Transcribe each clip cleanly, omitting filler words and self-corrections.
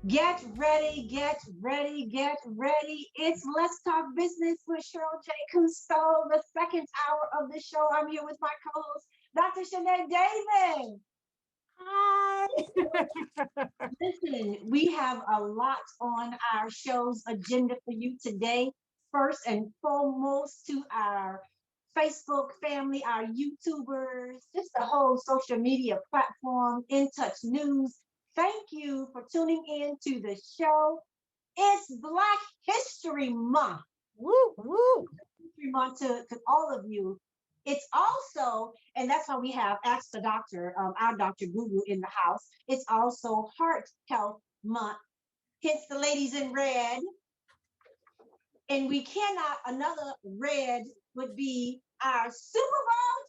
Get ready, get ready, get ready. It's Let's Talk Business with Cheryl J. Cousteau, the second hour of the show. I'm here with my co-host, Dr. Shani Davis. Hi. Listen, we have a lot on our show's agenda for you today. First and foremost, to our Facebook family, our YouTubers, just the whole social media platform, In Touch News. Thank you for tuning in to the show. It's Black History Month. Woo, woo. History Month to all of you. It's also, and that's why we have Ask the Doctor, our Dr. Guru in the house. It's also Heart Health Month, hence the ladies in red. And we cannot, another red would be our Super Bowl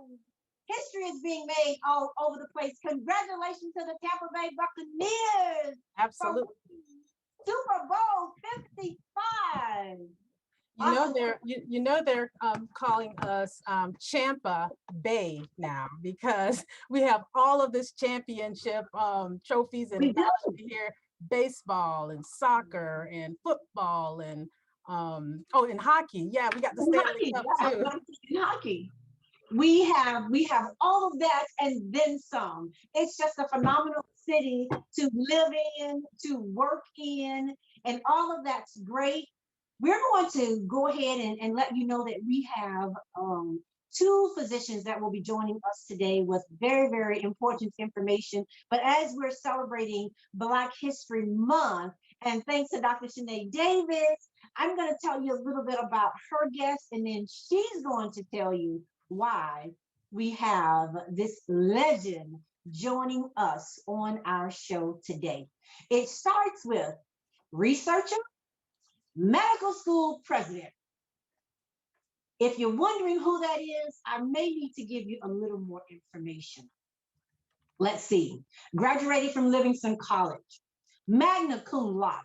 champions. History is being made all over the place. Congratulations to the Tampa Bay Buccaneers. Absolutely. Super Bowl 55. They're calling us Champa Bay now because we have all of this championship trophies, and now you hear baseball and soccer and football and and hockey. Yeah, we got the Stanley Cup too. In hockey. We have all of that and then some. It's just a phenomenal city to live in, to work in, and all of that's great. We're going to go ahead and let you know that we have two physicians that will be joining us today with very, very important information. But as we're celebrating Black History Month, and thanks to Dr. Shani Davis, I'm going to tell you a little bit about her guest, and then she's going to tell you why we have this legend joining us on our show today. It starts with researcher, medical school president. If you're wondering who that is, I may need to give you a little more information. Let's see. Graduated from Livingston College, magna cum laude,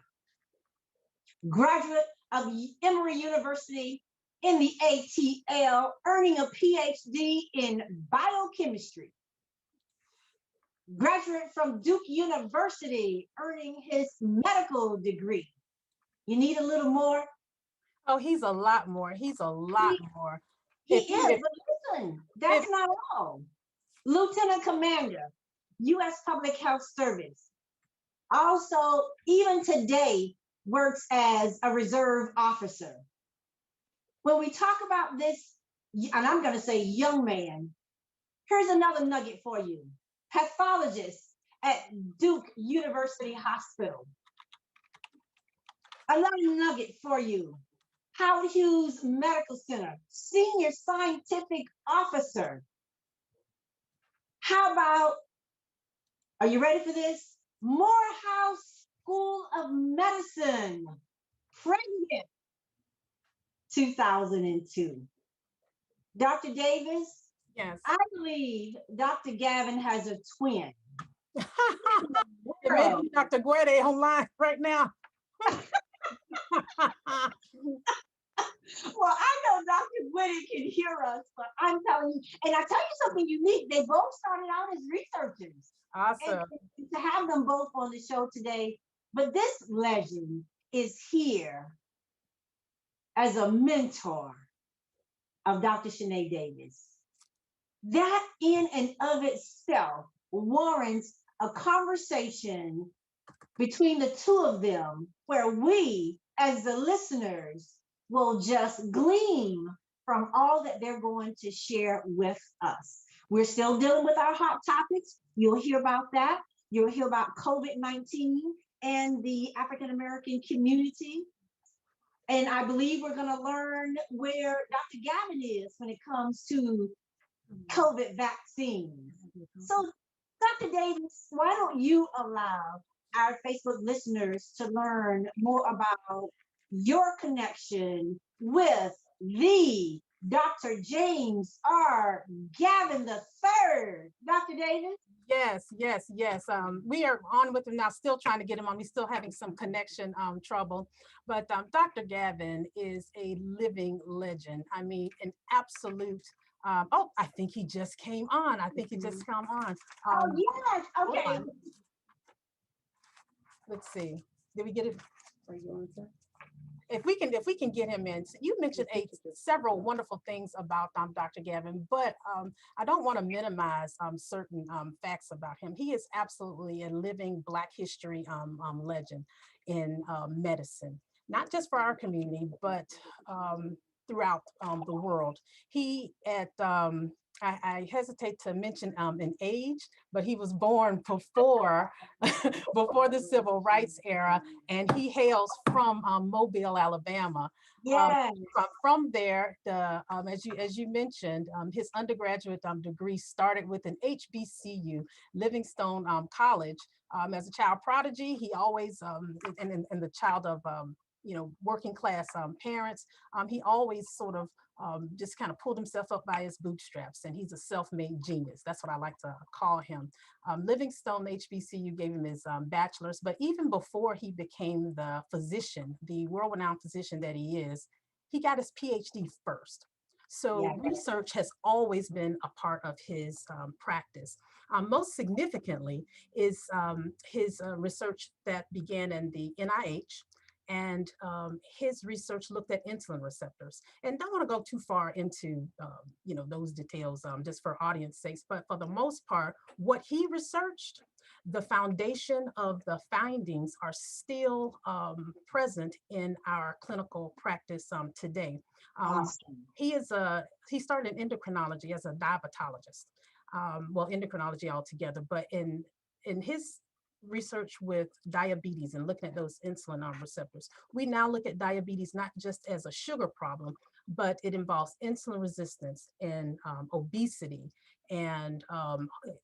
graduate of Emory University in the ATL, earning a Ph.D. in biochemistry. Graduate from Duke University, earning his medical degree. You need a little more? Oh, he's a lot more. He's a lot more. He is, but listen, that's not all. Lieutenant Commander, U.S. Public Health Service. Also, even today, works as a reserve officer. When we talk about this, and I'm going to say young man, here's another nugget for you. Pathologist at Duke University Hospital. Another nugget for you. Howard Hughes Medical Center, Senior Scientific Officer. How about, are you ready for this? Morehouse School of Medicine, President, 2002. Dr. Davis? Yes. I believe Dr. Gavin has a twin. It may be Dr. Gwede online right now. Well, I know Dr. Gwede can hear us, but I'm telling you, and I tell you something unique. They both started out as researchers. Awesome. And to have them both on the show today, but this legend is here as a mentor of Dr. Shani Davis. That in and of itself warrants a conversation between the two of them where we, as the listeners, will just glean from all that they're going to share with us. We're still dealing with our hot topics. You'll hear about that. You'll hear about COVID-19 and the African-American community. And I believe we're going to learn where Dr. Gavin is when it comes to COVID vaccines. So, Dr. Davis, why don't you allow our Facebook listeners to learn more about your connection with the Dr. James R. Gavin III. Dr. Davis? Yes. We are on with him now, still trying to get him on. We're still having some connection trouble. But Dr. Gavin is a living legend. I mean, an absolute, I think he just came on. Oh, yes. Okay. let's see. Did we get it? If we can get him in, you mentioned several wonderful things about Dr. Gavin, but I don't want to minimize certain facts about him. He is absolutely a living Black history legend in medicine, not just for our community, but throughout the world. He at I hesitate to mention an age, but he was born before before the civil rights era, and he hails from Mobile, Alabama. Yes. From there, as you mentioned, his undergraduate degree started with an HBCU, Livingstone College. As a child prodigy, he always and the child of working class parents, he always sort of just kind of pulled himself up by his bootstraps, and he's a self-made genius. That's what I like to call him. Livingstone HBCU gave him his bachelor's, but even before he became the physician, the world-renowned physician that he is, he got his Ph.D. first. So Yeah. research has always been a part of his practice. Most significantly is his research that began in the NIH, and his research looked at insulin receptors. And don't want to go too far into those details just for audience sakes, but for the most part, what he researched, the foundation of the findings are still present in our clinical practice today. Awesome. He started in endocrinology as a diabetologist, well, endocrinology altogether, but in his research with diabetes and looking at those insulin receptors, we now look at diabetes not just as a sugar problem, but it involves insulin resistance and obesity and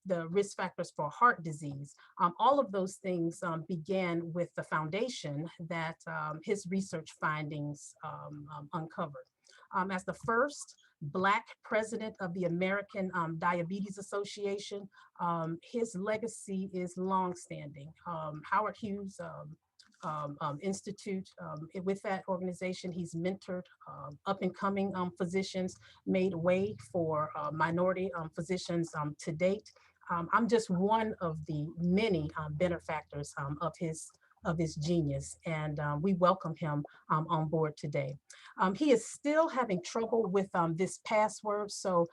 the risk factors for heart disease. All of those things began with the foundation that his research findings uncovered. As the first Black president of the American Diabetes Association, his legacy is longstanding. Howard Hughes Institute, with that organization, he's mentored up and coming physicians, made way for minority physicians to date. I'm just one of the many benefactors of his genius, and we welcome him on board today. He is still having trouble with this password, so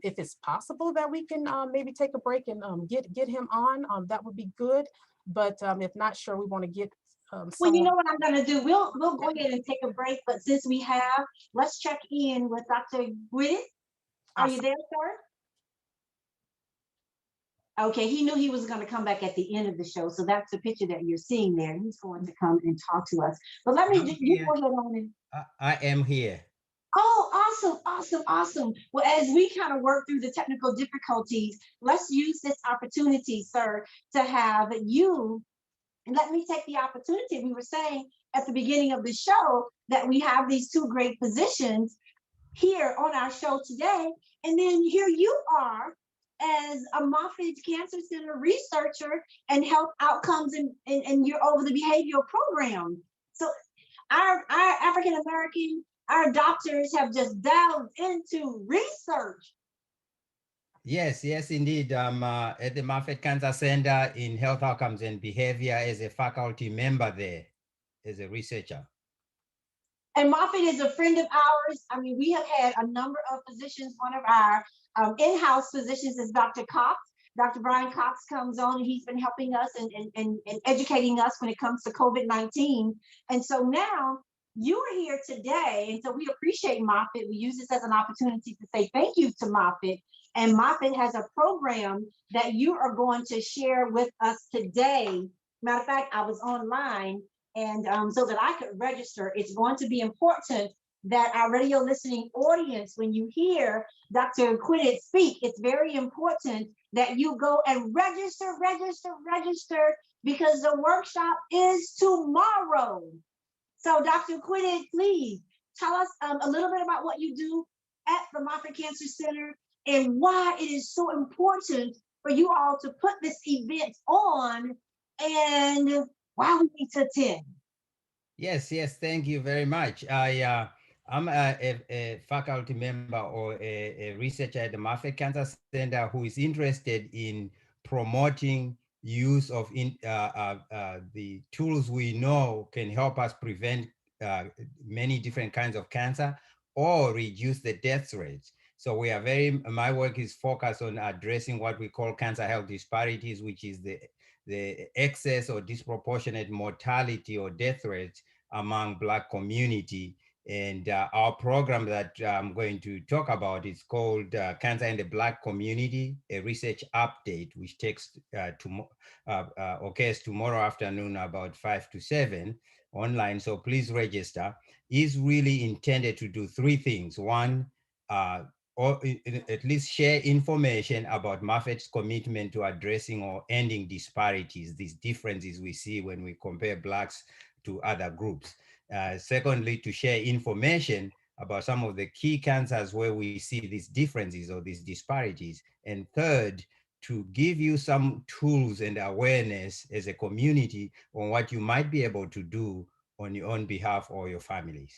if it's possible that we can maybe take a break and get him on, that would be good. But if not, sure, we want to get well, you know what I'm gonna do? We'll go ahead and take a break, but since we have, let's check in with Dr. Gwede. Are you there, sir? Okay, he knew he was going to come back at the end of the show, so that's the picture that you're seeing there. He's going to come and talk to us. But let me you go ahead on and. I am here. Oh, awesome, awesome, awesome. Well, as we kind of work through the technical difficulties, let's use this opportunity, sir, to have you. And let me take the opportunity. We were saying at the beginning of the show that we have these two great positions here on our show today. And then here you are as a Moffitt Cancer Center researcher and health outcomes, and you're over the behavioral program. So our African American, our doctors have just delved into research. Yes, indeed. I'm at the Moffitt Cancer Center in Health Outcomes and Behavior as a faculty member there, as a researcher. And Moffitt is a friend of ours. I mean, we have had a number of physicians. One of our in-house physicians is Dr. Cox. Dr. Brian Cox comes on, and he's been helping us and educating us when it comes to COVID-19. And so now you are here today. And so we appreciate Moffitt. We use this as an opportunity to say thank you to Moffitt. And Moffitt has a program that you are going to share with us today. Matter of fact, I was online, and so that I could register. It's going to be important that our radio listening audience, when you hear Dr. Gwede speak, it's very important that you go and register, because the workshop is tomorrow. So Dr. Gwede, please tell us a little bit about what you do at the Moffitt Cancer Center and why it is so important for you all to put this event on and why we need to attend. Yes, thank you very much. I'm a faculty member or a researcher at the Moffitt Cancer Center who is interested in promoting use of the tools we know can help us prevent many different kinds of cancer or reduce the death rates. So we are my work is focused on addressing what we call cancer health disparities, which is the excess or disproportionate mortality or death rates among Black community. And our program that I'm going to talk about is called Cancer in the Black Community, a research update, which takes occurs tomorrow afternoon about 5 to 7 online. So please register. Is really intended to do three things. One, or at least share information about Moffitt's commitment to addressing or ending disparities, these differences we see when we compare Blacks to other groups. Secondly, to share information about some of the key cancers where we see these differences or these disparities. And third, to give you some tools and awareness as a community on what you might be able to do on your own behalf or your families.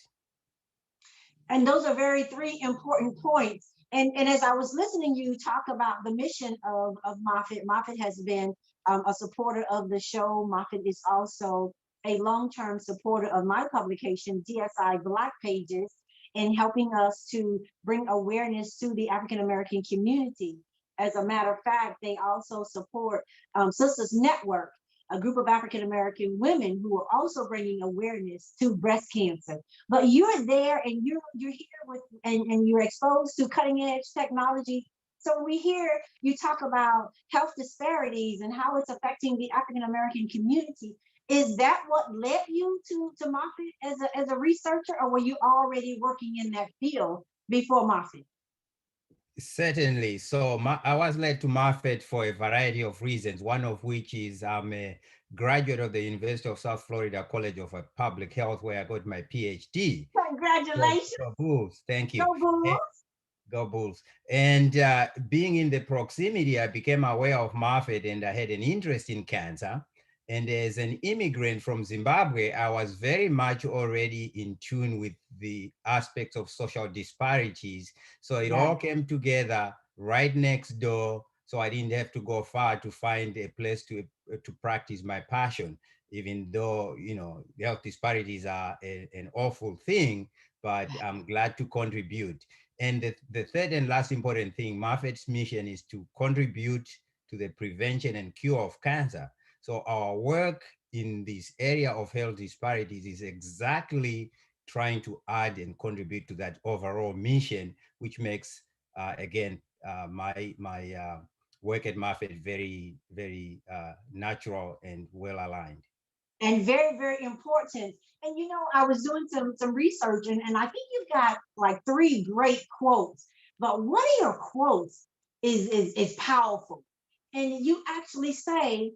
And those are very three important points. And as I was listening you talk about the mission of Moffitt, Moffitt has been a supporter of the show. Moffitt is also a long-term supporter of my publication, DSI Black Pages, in helping us to bring awareness to the African-American community. As a matter of fact, they also support Sisters Network, a group of African-American women who are also bringing awareness to breast cancer. But you're there and you're here with and you're exposed to cutting edge technology. So we hear you talk about health disparities and how it's affecting the African-American community. Is that what led you to Moffitt as a researcher, or were you already working in that field before Moffitt? Certainly. So I was led to Moffitt for a variety of reasons, one of which is I'm a graduate of the University of South Florida College of Public Health, where I got my PhD. Congratulations. Go Bulls. Thank you. Go Bulls. Go Bulls. And being in the proximity, I became aware of Moffitt and I had an interest in cancer. And as an immigrant from Zimbabwe, I was very much already in tune with the aspects of social disparities. So it all came together right next door. So I didn't have to go far to find a place to practice my passion, even though, you know, health disparities are an awful thing, but I'm glad to contribute. And the third and last important thing, Moffitt's mission is to contribute to the prevention and cure of cancer. So our work in this area of health disparities is exactly trying to add and contribute to that overall mission, which makes, again, my work at Moffitt very, very natural and well aligned. And very, very important. And you know, I was doing some research, and I think you've got like three great quotes. But one of your quotes is powerful. And you actually say,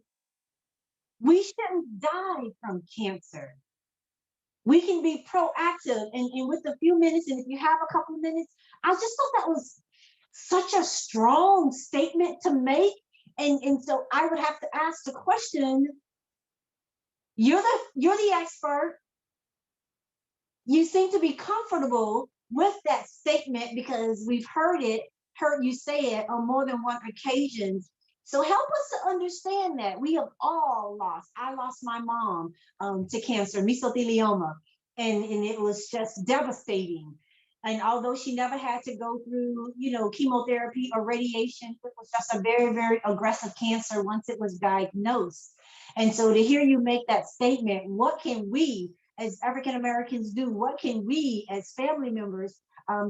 we shouldn't die from cancer. We can be proactive. And with a few minutes, and if you have a couple of minutes, I just thought that was such a strong statement to make. And so I would have to ask the question, you're the expert. You seem to be comfortable with that statement because we've heard you say it on more than one occasion. So help us to understand that we have all lost. I lost my mom to cancer, mesothelioma, and it was just devastating. And although she never had to go through, you know, chemotherapy or radiation, it was just a very, very aggressive cancer once it was diagnosed. And so to hear you make that statement, what can we as African Americans do? What can we as family members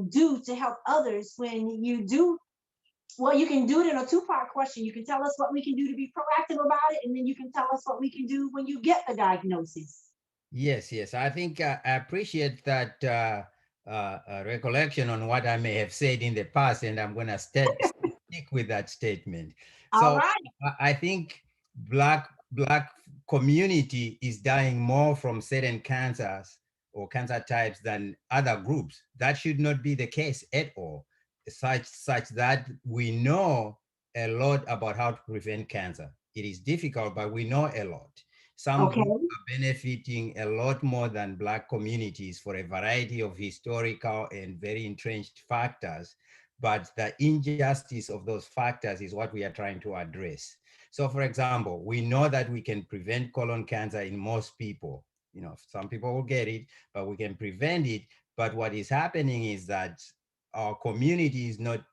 do to help others when you do? Well, you can do it in a two-part question. You can tell us what we can do to be proactive about it, and then you can tell us what we can do when you get the diagnosis. Yes, yes. I think I appreciate that recollection on what I may have said in the past, and I'm going to stick with that statement. So All right. I think Black community is dying more from certain cancers or cancer types than other groups. That should not be the case at all, such that we know a lot about how to prevent cancer. It is difficult, but we know a lot. Some Okay. groups are benefiting a lot more than Black communities for a variety of historical and very entrenched factors. but the injustice of those factors is what we are trying to address. So for example, we know that we can prevent colon cancer in most people. You know, some people will get it, but we can prevent it. But what is happening is that our community is not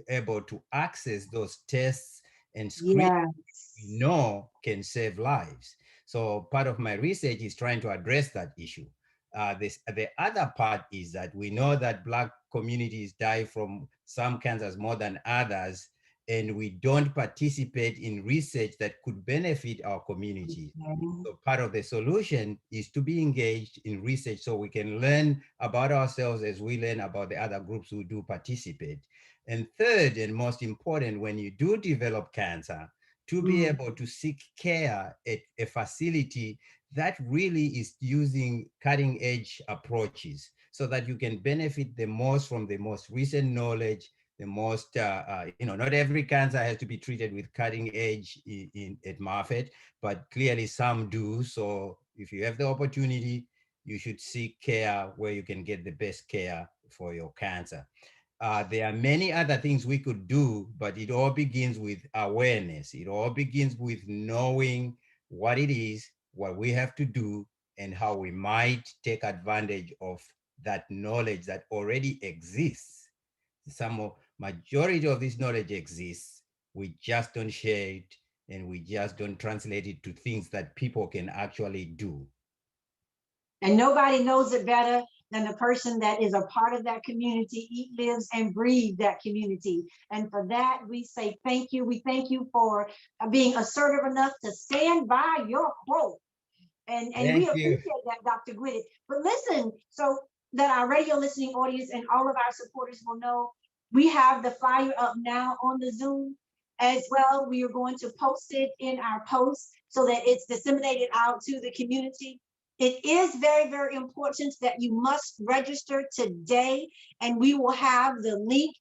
able to access those tests and screening we Yes. know can save lives. So part of my research is trying to address that issue. The other part is that we know that Black communities die from some cancers more than others, and we don't participate in research that could benefit our community. Okay. So part of the solution is to be engaged in research so we can learn about ourselves as we learn about the other groups who do participate. And third, and most important, when you do develop cancer, to be Mm. able to seek care at a facility that really is using cutting edge approaches so that you can benefit the most from the most recent knowledge, the most, not every cancer has to be treated with cutting edge at Moffitt, but clearly some do. So if you have the opportunity, you should seek care where you can get the best care for your cancer. There are many other things we could do, but it all begins with awareness. It all begins with knowing what it is, what we have to do, and how we might take advantage of that knowledge that already exists. Majority of this knowledge exists. We just don't share it, and we just don't translate it to things that people can actually do. And nobody knows it better than the person that is a part of that community, eat, lives, and breathes that community. And for that, we say thank you. We thank you for being assertive enough to stand by your quote. And we Thank you. appreciate that, Dr. Gwede. But listen, so that our radio listening audience and all of our supporters will know, we have the flyer up now on the Zoom as well. We are going to post it in our post so that it's disseminated out to the community. It is very, very important that you must register today, and we will have the link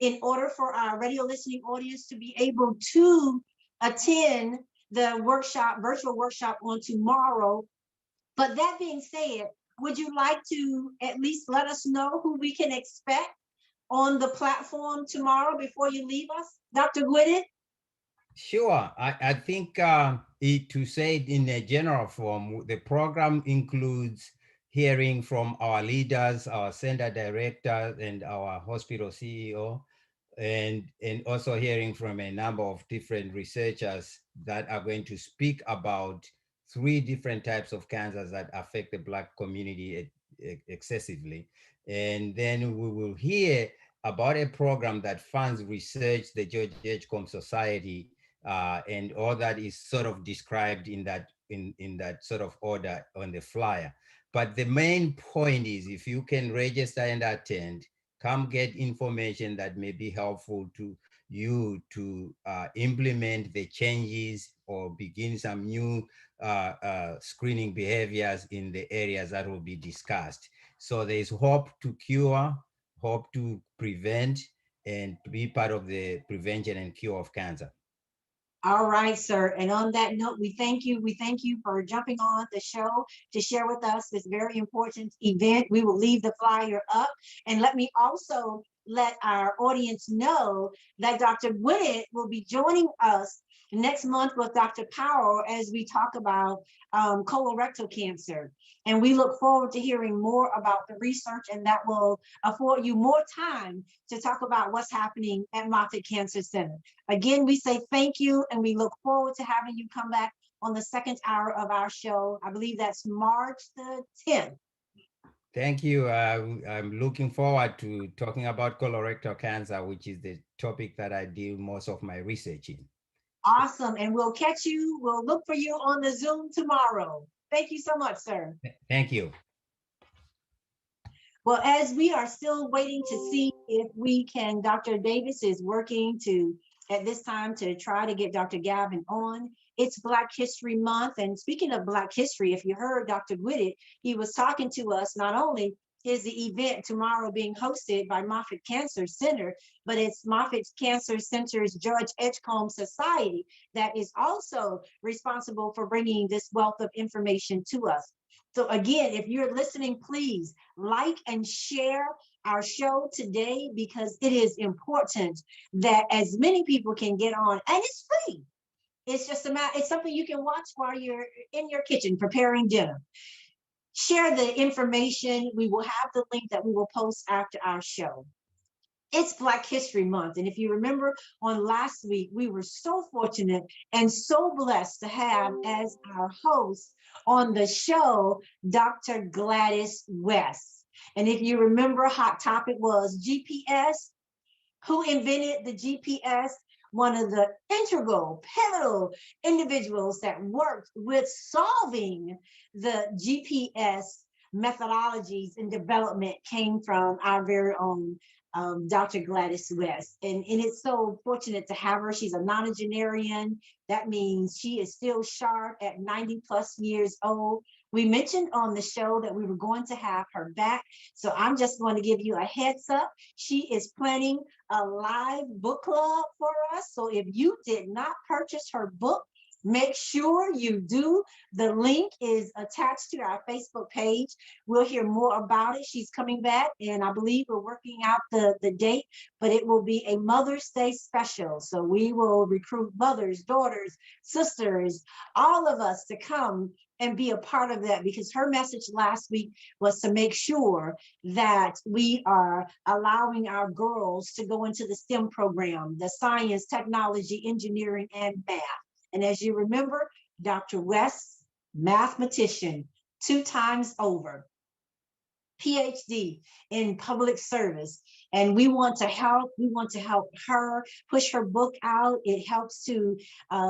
in order for our radio listening audience to be able to attend the workshop, virtual workshop on tomorrow. But that being said, would you like to at least let us know who we can expect on the platform tomorrow before you leave us, Dr. Gwede? Sure. I think to say it in a general form, the program includes hearing from our leaders, our center director, and our hospital CEO, and also hearing from a number of different researchers that are going to speak about 3 different types of cancers that affect the Black community excessively. And then we will hear about a program that funds research, the George Edgecombe Society, and all that is sort of described in that sort of order on the flyer. But the main point is, if you can register and attend, come get information that may be helpful to you to implement the changes or begin some new screening behaviors in the areas that will be discussed. So there's hope to cure, hope to prevent, and to be part of the prevention and cure of cancer. All right, sir. And on that note, we thank you. We thank you for jumping on the show to share with us this very important event. We will leave the flyer up. And let me also let our audience know that Dr. Gwede will be joining us next month with Dr. Powell as we talk about colorectal cancer. And we look forward to hearing more about the research, and that will afford you more time to talk about what's happening at Moffitt Cancer Center. Again, we say thank you, and we look forward to having you come back on the second hour of our show. I believe that's March the 10th. Thank you. I'm looking forward to talking about colorectal cancer, which is the topic that I do most of my research in. Awesome. And we'll catch you. We'll look for you on the Zoom tomorrow. Thank you so much, sir. Thank you. Well, as we are still waiting to see if we can, Dr. Davis is working at this time to try to get Dr. Gavin on. It's Black History Month. And speaking of Black history, if you heard Dr. Gwede, he was talking to us. Not only is the event tomorrow being hosted by Moffitt Cancer Center, but it's Moffitt Cancer Center's George Edgecombe Society that is also responsible for bringing this wealth of information to us. So again, if you're listening, please like and share our show today because it is important that as many people can get on, and it's free. It's just it's something you can watch while you're in your kitchen preparing dinner. Share the information. We will have the link that we will post after our show. It's Black History Month. And if you remember on last week, we were so fortunate and so blessed to have as our host on the show, Dr. Gladys West. And if you remember, hot topic was GPS. Who invented the GPS? One of the integral, pivotal individuals that worked with solving the GPS methodologies and development came from our very own Dr. Gladys West. And it's so fortunate to have her. She's a nonagenarian. That means she is still sharp at 90 plus years old. We mentioned on the show that we were going to have her back. So I'm just going to give you a heads up. She is planning a live book club for us. So if you did not purchase her book, make sure you do. The link is attached to our Facebook page. We'll hear more about it. She's coming back, and I believe we're working out the date, but it will be a Mother's Day special. So we will recruit mothers, daughters, sisters, all of us to come and be a part of that, because her message last week was to make sure that we are allowing our girls to go into the STEM program, the science, technology, engineering, and math. And as you remember, Dr. West, mathematician, 2 times over, Ph.D. in public service. And we want to help her push her book out. It helps to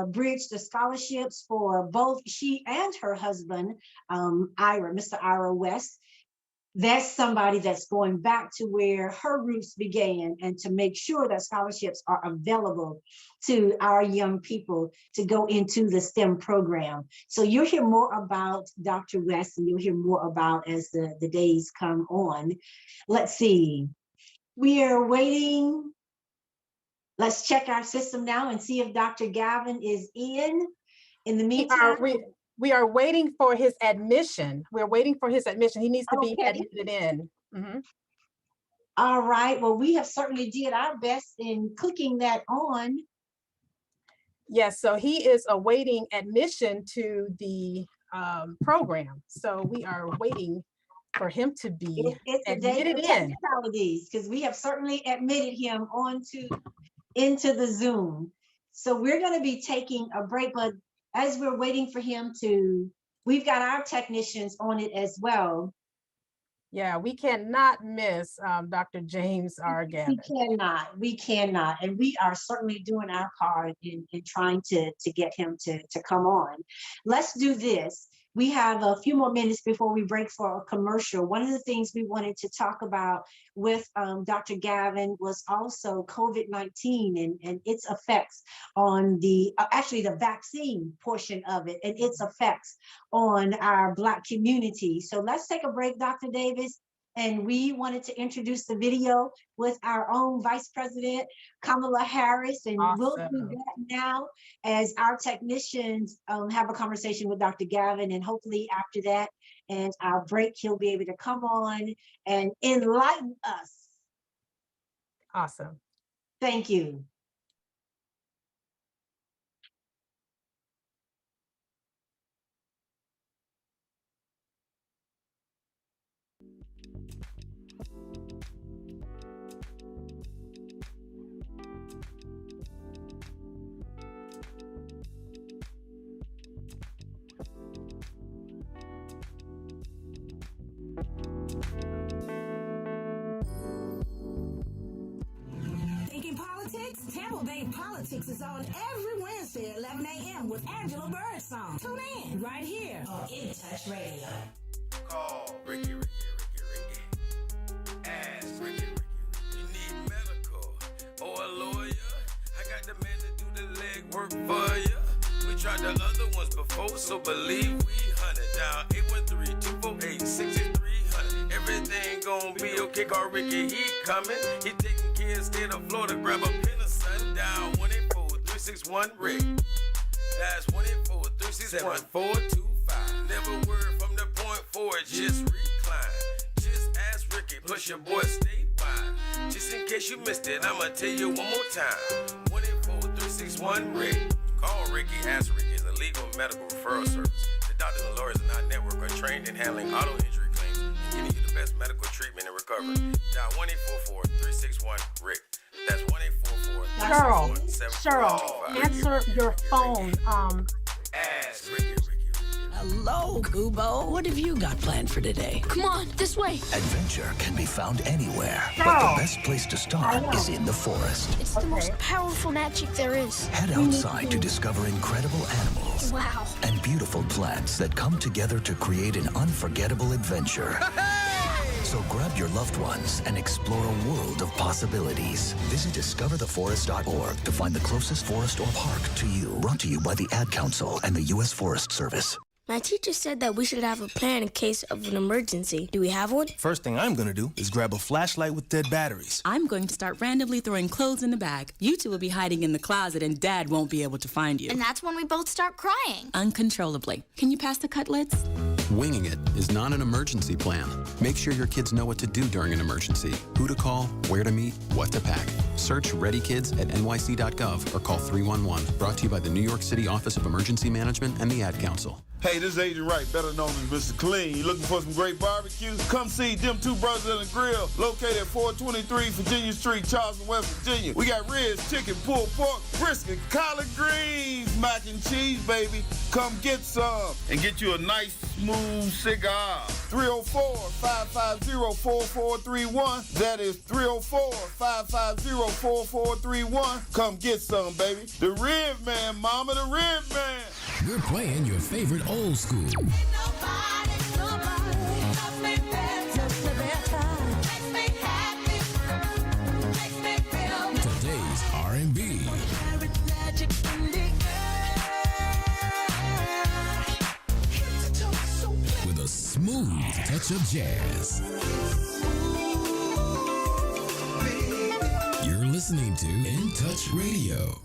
bridge the scholarships for both she and her husband, Mr. Ira West. That's somebody that's going back to where her roots began, and to make sure that scholarships are available to our young people to go into the STEM program. So you'll hear more about Dr. West, and you'll hear more about as the days come on. Let's see. We are waiting. Let's check our system now and see if Dr. Gavin is in. In the meantime, we are waiting for his admission. We're waiting for his admission. He needs to be Okay. admitted in. Mhm. All right. Well, we have certainly did our best in clicking that on. Yes, so he is awaiting admission to the program. So we are waiting for him to be It's a day admitted of in. technicalities, because we have certainly admitted him into the Zoom. So we're going to be taking a break, but as we're waiting for him we've got our technicians on it as well. Yeah, we cannot miss Dr. James R. Gavin. We cannot. And we are certainly doing our part in trying to get him to come on. Let's do this. We have a few more minutes before we break for a commercial. One of the things we wanted to talk about with Dr. Gavin was also COVID-19 and its effects on actually the vaccine portion of it and its effects on our Black community. So let's take a break, Dr. Davis. And we wanted to introduce the video with our own Vice President, Kamala Harris. And Awesome. We'll do that now as our technicians have a conversation with Dr. Gavin. And hopefully after that and our break, he'll be able to come on and enlighten us. Awesome. Thank you. Thinking politics? Tampa Bay Politics is on every Wednesday at 11 a.m. with Angela Birdsong. Tune in right here on In Touch Radio. Call Ricky. Ask Ricky. You need medical or a lawyer? I got the man to do the legwork for you. We tried the other ones before, so believe we hunted down 813-248-6300. Everything gon' be okay. Call Ricky, he coming. He taking kids state of Florida. Grab a pen of sundown. 184-361 Rick. That's 184-361-425. Never word from the point forward, just recline. Just ask Ricky, plus your boy stay fine. Just in case you missed it, I'ma tell you one more time. 1-800-361-RICK. Call Ricky. Ask Ricky. It's a legal medical referral service. The doctors and lawyers in our network are trained in handling auto injury claims and getting you the best medical treatment and recovery. Dial 1-844-361-RICK. That's 1-844-361-7425. Cheryl, answer your phone. Ask Ricky. Hello, Kubo. What have you got planned for today? Come on, this way. Adventure can be found anywhere, but the best place to start is in the forest. It's the most powerful magic there is. Head outside to discover incredible animals Wow. and beautiful plants that come together to create an unforgettable adventure. So grab your loved ones and explore a world of possibilities. Visit discovertheforest.org to find the closest forest or park to you. Brought to you by the Ad Council and the U.S. Forest Service. My teacher said that we should have a plan in case of an emergency. Do we have one? First thing I'm gonna do is grab a flashlight with dead batteries. I'm going to start randomly throwing clothes in the bag. You two will be hiding in the closet and Dad won't be able to find you. And that's when we both start crying. Uncontrollably. Can you pass the cutlets? Winging it is not an emergency plan. Make sure your kids know what to do during an emergency, who to call, where to meet, what to pack. Search Ready Kids at nyc.gov or call 311. Brought to you by the New York City Office of Emergency Management and the Ad Council. Hey, this is Agent Wright, better known as Mr. Clean. You looking for some great barbecue? Come see them two brothers in the grill, located at 423 Virginia Street, Charleston, West Virginia. We got ribs, chicken, pulled pork, brisket, collard greens, mac and cheese, baby. Come get some and get you a nice, smooth cigar. 304-550-4431. That is 304-550-4431. Come get some, baby. The Rib Man, mama, the Rib Man. We're playing your favorite old school. Today's R&B. With a smooth touch of jazz. You're listening to In Touch Radio.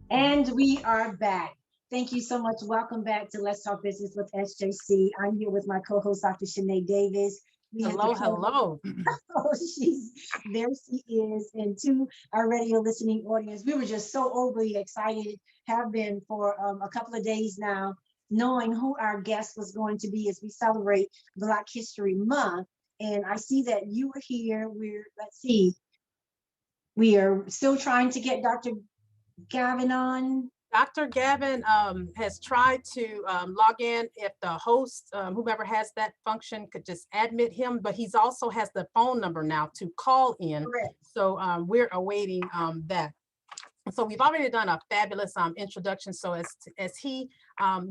And we are back. Thank you so much. Welcome back to Let's Talk Business with SJC. I'm here with my co-host, Dr. Shani Davis. Hello. Oh, there she is. And to our radio listening audience, we were just so overly excited, have been for a couple of days now, knowing who our guest was going to be as we celebrate Black History Month. And I see that you were here. We are still trying to get Dr. Gavin on. Dr. Gavin has tried to log in. If the host, whoever has that function, could just admit him, but he's also has the phone number now to call in. Correct. So we're awaiting that. So we've already done a fabulous introduction. So as he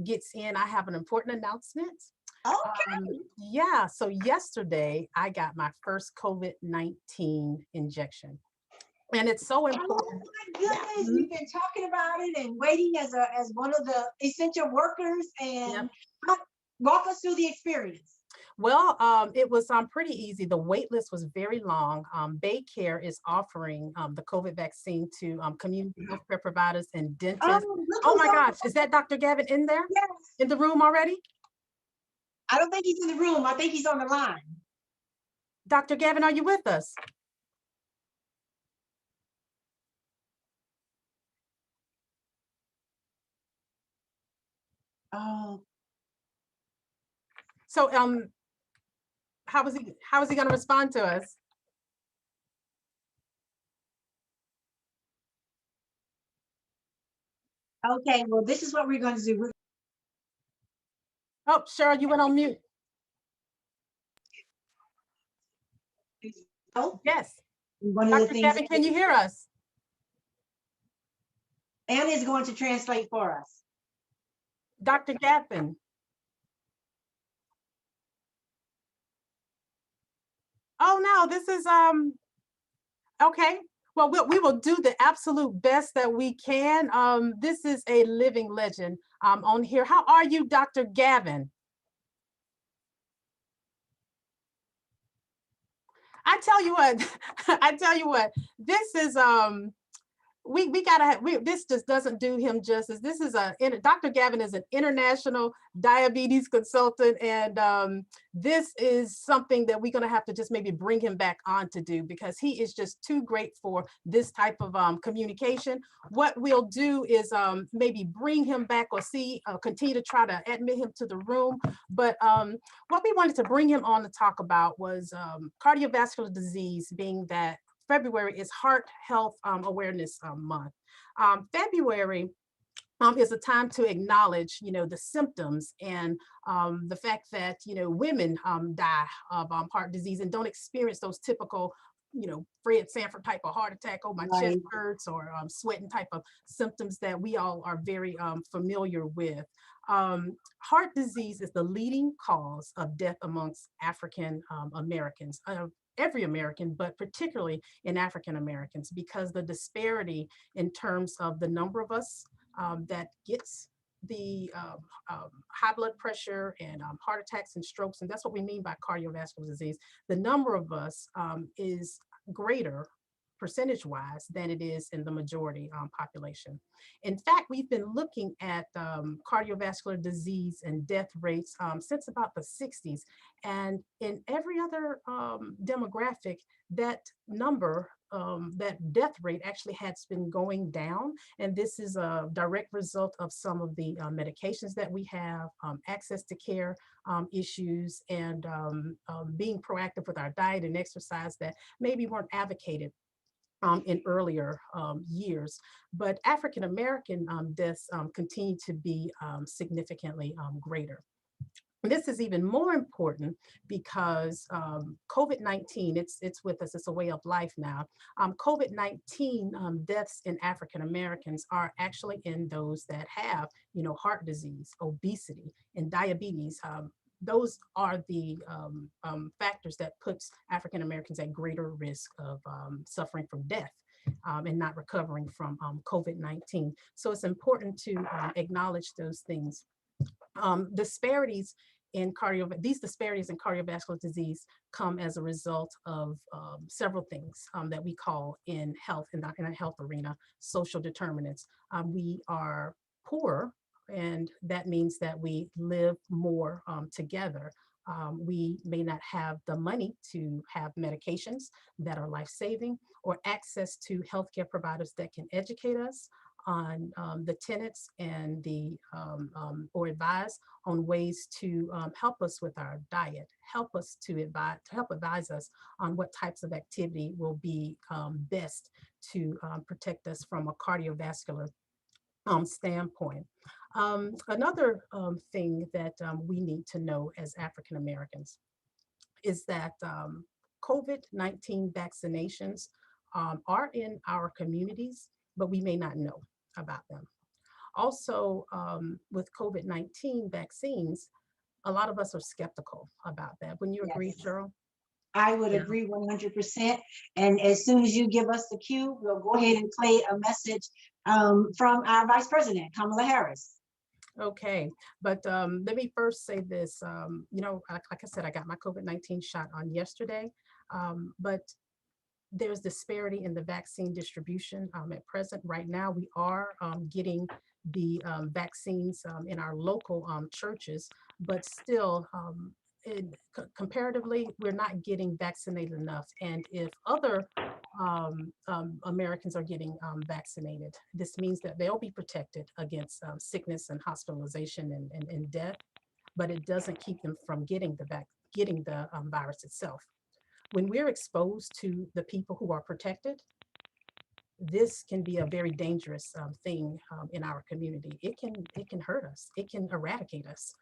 gets in, I have an important announcement. Okay. Yeah, so yesterday I got my first COVID-19 injection. And it's so important. Oh my goodness, we've been talking about it and waiting as one of the essential workers. And walk us through the experience. Well, it was pretty easy. The wait list was very long. Baycare is offering the COVID vaccine to community healthcare providers and dentists. Oh my gosh, is that Dr. Gavin in there? Yes. In the room already? I don't think he's in the room. I think he's on the line. Dr. Gavin, are you with us? Oh. So how is he going to respond to us? Okay, well, this is what we're going to do. Oh, Cheryl, you went on mute. Oh, yes. Dr. Gavin, can you hear us? Anna is going to translate for us. Dr. Gavin. Oh no, this is okay. Well, we will do the absolute best that we can. This is a living legend on here. How are you, Dr. Gavin? I tell you what, I tell you what, this is we gotta have, this just doesn't do him justice. This is Dr. Gavin is an international diabetes consultant, and this is something that we're gonna have to just maybe bring him back on to do, because he is just too great for this type of communication. What we'll do is maybe bring him back, or continue to try to admit him to the room. But what we wanted to bring him on to talk about was cardiovascular disease, being that February is Heart Health Awareness Month. February is a time to acknowledge, the symptoms and the fact that, women die of heart disease and don't experience those typical, Fred Sanford type of heart attack, oh, my chest hurts, or sweating type of symptoms that we all are very familiar with. Heart disease is the leading cause of death amongst African Americans. Every American, but particularly in African Americans, because the disparity in terms of the number of us that gets the high blood pressure and heart attacks and strokes, and that's what we mean by cardiovascular disease. The number of us is greater percentage-wise than it is in the majority population. In fact, we've been looking at cardiovascular disease and death rates since about the 60s. And in every other demographic, that number, that death rate actually has been going down. And this is a direct result of some of the medications that we have, access to care issues, and being proactive with our diet and exercise that maybe weren't advocated in earlier years. But African American deaths continue to be significantly greater. This is even more important because COVID-19, it's with us, it's a way of life now. COVID-19 deaths in African Americans are actually in those that have, heart disease, obesity, and diabetes. Those are the factors that puts African Americans at greater risk of suffering from death and not recovering from COVID-19. So it's important to acknowledge those things. These disparities in cardiovascular disease come as a result of several things that we call in health, in the health arena, social determinants. We are poor, and that means that we live more together. We may not have the money to have medications that are life-saving, or access to healthcare providers that can educate us on the tenets and or advise on ways to help us with our diet, help us to advise us on what types of activity will be best to protect us from a cardiovascular standpoint. Another thing that we need to know as African Americans is that COVID-19 vaccinations are in our communities, but we may not know about them. Also, with COVID-19 vaccines, a lot of us are skeptical about that. Wouldn't you agree, Cheryl? I would agree 100%. And as soon as you give us the cue, we'll go ahead and play a message from our Vice President, Kamala Harris. Okay, but let me first say this. Like I said, I got my COVID-19 shot on yesterday, but there's disparity in the vaccine distribution at present. Right now, we are getting the vaccines in our local churches, but still, comparatively, we're not getting vaccinated enough. And if other Americans are getting vaccinated, this means that they'll be protected against sickness and hospitalization and death, but it doesn't keep them from getting the virus itself. When we're exposed to the people who are protected, this can be a very dangerous thing in our community. It can hurt us. It can eradicate us.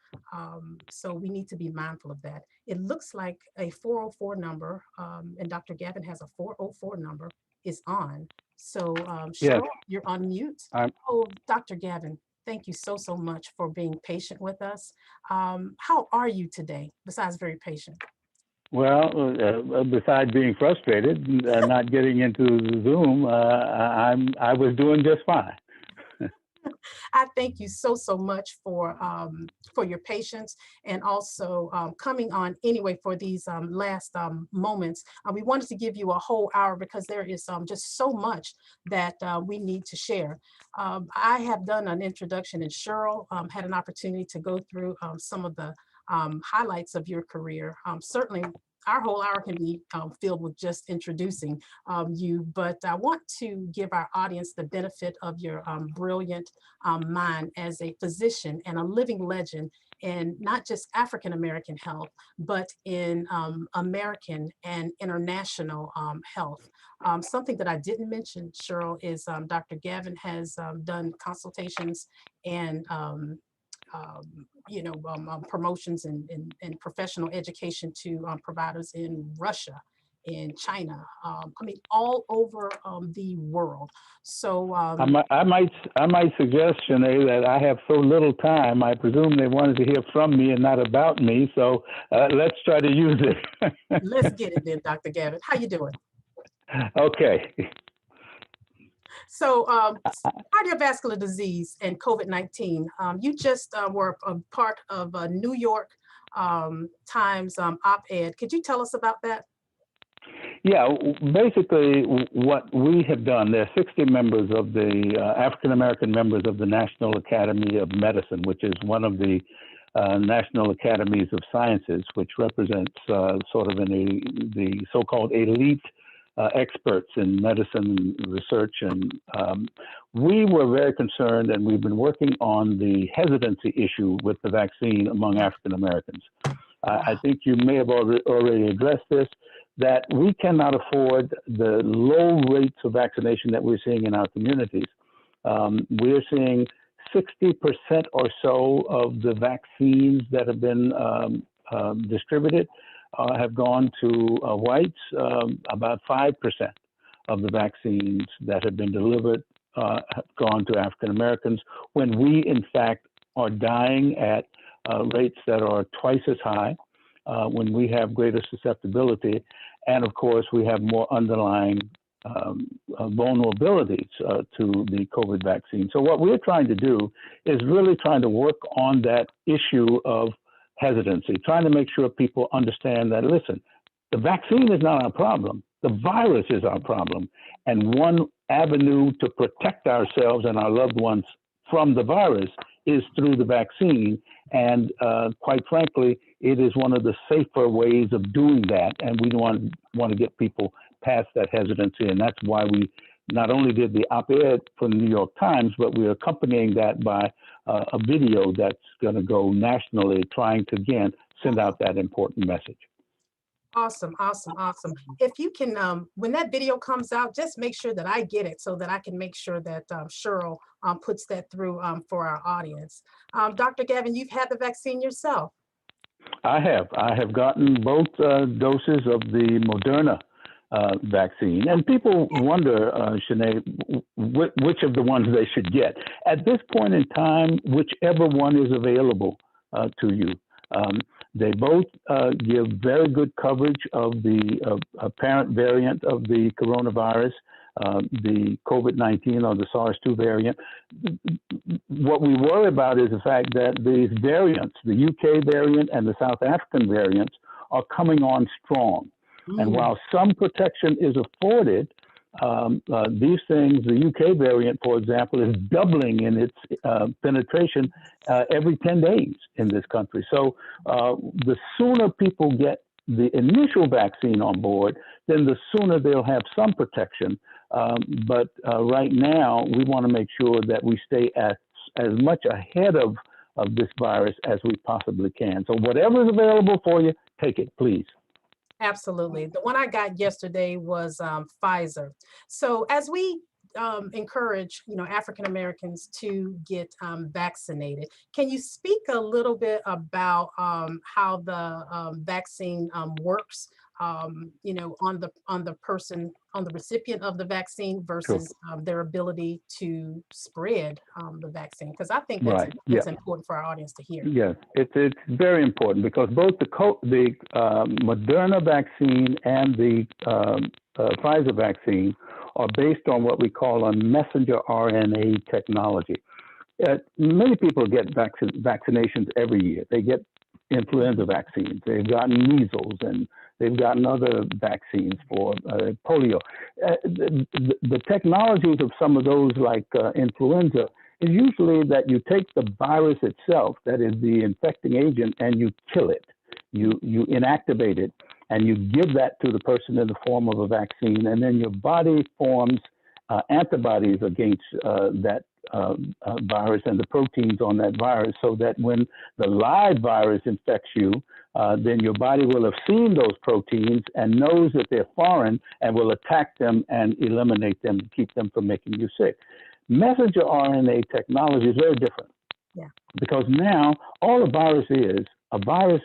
So we need to be mindful of that. It looks like a 404 number, and Dr. Gavin has a 404 number, is on. So Cheryl, you're on mute. Oh, Dr. Gavin, thank you so much for being patient with us. How are you today, besides very patient? Well, besides being frustrated, not getting into the Zoom, I was doing just fine. I thank you so much for your patience and also coming on anyway for these last moments. We wanted to give you a whole hour because there is just so much that we need to share. I have done an introduction, and Cheryl had an opportunity to go through some of the highlights of your career. Certainly, our whole hour can be filled with just introducing you, but I want to give our audience the benefit of your brilliant mind as a physician and a living legend in not just African-American health, but in American and international health. Something that I didn't mention, Cheryl, is Dr. Gavin has done consultations and promotions and professional education to providers in Russia, in China, I mean, all over the world. So I might suggest, Shanae, that I have so little time. I presume they wanted to hear from me and not about me. So let's try to use it. Let's get it then, Dr. Gavin. How you doing? Okay. So cardiovascular disease and COVID-19, you just were a part of a New York Times op-ed. Could you tell us about that? Yeah, basically what we have done, there are 60 members of the African-American members of the National Academy of Medicine, which is one of the National Academies of Sciences, which represents sort of the so-called elite experts in medicine research. And we were very concerned, and we've been working on the hesitancy issue with the vaccine among African Americans. I think you may have already addressed this, that we cannot afford the low rates of vaccination that we're seeing in our communities. We're seeing 60% or so of the vaccines that have been distributed have gone to whites. About 5% of the vaccines that have been delivered have gone to African Americans, when we, in fact, are dying at rates that are twice as high, when we have greater susceptibility. And of course, we have more underlying vulnerabilities to the COVID vaccine. So what we're trying to do is really trying to work on that issue of hesitancy, trying to make sure people understand that, listen, the vaccine is not our problem. The virus is our problem. And one avenue to protect ourselves and our loved ones from the virus is through the vaccine. And quite frankly, it is one of the safer ways of doing that. And we want to get people past that hesitancy. And that's why we not only did the op-ed for the New York Times, but we're accompanying that by a video that's going to go nationally, trying to, again, send out that important message. Awesome, awesome, awesome. If you can, when that video comes out, just make sure that I get it so that I can make sure that Cheryl puts that through for our audience. Dr. Gavin, you've had the vaccine yourself. I have gotten both doses of the Moderna vaccine. And people wonder, Shanae, which of the ones they should get. At this point in time, whichever one is available to you. They both give very good coverage of the apparent variant of the coronavirus, the COVID-19 or the SARS-2 variant. What we worry about is the fact that these variants, the UK variant and the South African variants, are coming on strong. And while some protection is afforded, these things, the UK variant, for example, is doubling in its penetration every 10 days in this country. So the sooner people get the initial vaccine on board, then the sooner they'll have some protection. But right now, we want to make sure that we stay as much ahead of this virus as we possibly can. So whatever is available for you, take it, please. Absolutely. The one I got yesterday was Pfizer. So as we encourage, African Americans to get vaccinated, can you speak a little bit about how the vaccine works you know, on the person, on the recipient of the vaccine versus their ability to spread the vaccine? Because I think that's important for our audience to hear. Yes, it's very important because both the Moderna vaccine and the Pfizer vaccine are based on what we call a messenger RNA technology. Many people get vaccinations every year. They get influenza vaccines. They've gotten measles, and they've gotten other vaccines for polio. The technologies of some of those, like influenza, is usually that you take the virus itself, that is the infecting agent, and you kill it. You inactivate it, and you give that to the person in the form of a vaccine, and then your body forms antibodies against that virus and the proteins on that virus, so that when the live virus infects you, then your body will have seen those proteins and knows that they're foreign and will attack them and eliminate them to keep them from making you sick. Messenger RNA technology is very different. Because now all a virus